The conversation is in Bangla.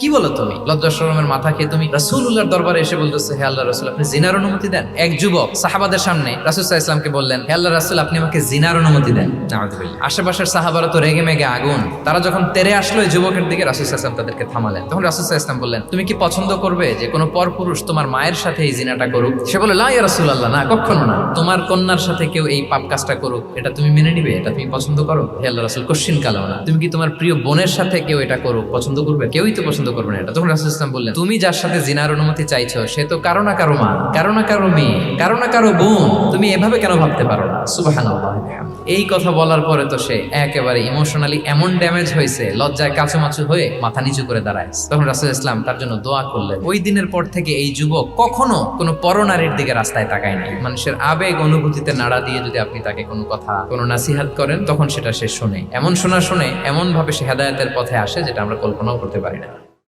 কি বলো তুমি? লজ্জা শরমের মাথা খেয়ে তুমি রাসূলুল্লাহর দরবারে এসে বলতেছে, হে আল্লাহ রাসূল, আপনি জিনার অনুমতি দেন? এক যুবক সাহাবাদের সামনে রাসূল সাল্লাল্লাহু আলাইহি ওয়াসাল্লামকে বললেন, হে আল্লাহ রাসূল, আপনি আমাকে জিনার অনুমতি দেন। নাউযুবিল্লাহ। আশেপাশের সাহাবারা তো রেগে মেগে আগুন। তারা যখন তেরে আসলো এই যুবকের দিকে, রাসূল সাল্লাল্লাহু আলাইহি ওয়াসাল্লাম তাদেরকে থামালেন। তখন রাসূল সাল্লাল্লাহু আলাইহি ওয়াসাল্লাম বললেন, তুমি কি পছন্দ করবে যে কোনো পরপুরুষ তোমার মায়ের সাথে এই জিনাটা করুক? সে বলে, লা ইয়া রাসূলুল্লাহ, না, কখনো না। তোমার কন্যার সাথে কেউ এই পাপ কাজটা করুক, এটা তুমি মেনে নিবে? এটা তুমি পছন্দ করো? হে আল্লাহ রাসূল, কোশ্চিন কালাও না। তুমি কি তোমার প্রিয় বোনের সাথে কেউ এটা করুক পছন্দ করবে? কেউই তো পছন্দ করবে না এটা। তখন রাসূল সাল্লাল্লাহু আলাইহি ওয়াসাল্লাম বললেন, তুমি যার সাথে জিনার অনুমতি চাইছো সে তো কারো না কারো মা, কারো না কারো মেয়ে, কারো না কারো বোন। তুমি এভাবে কেন ভাবতে পারো না? সুবহানাল্লাহ। এই কথা বলার পরে তো সে একেবারে ইমোশনালি এমন ড্যামেজ হয়েছে, লজ্জায় কাচুমাচু হয়ে মাথা নিচু করে দাঁড়ায়। তখন রাসূল ইসলাম তার জন্য দোয়া করলেন। ওই দিনের পর থেকে এই যুবক কখনো কোনো পরনারীর দিকে রাস্তায় তাকায় নাই। মানুষের আবেগ অনুভূতিতে নাড়া দিয়ে যদি আপনি তাকে কোনো কথা, কোনো নাসিহাত করেন, তখন সেটা সে শোনে। এমন শোনা শুনে এমন ভাবে সে হেদায়েতের পথে আসে যেটা আমরা কল্পনাও করতে পারি না।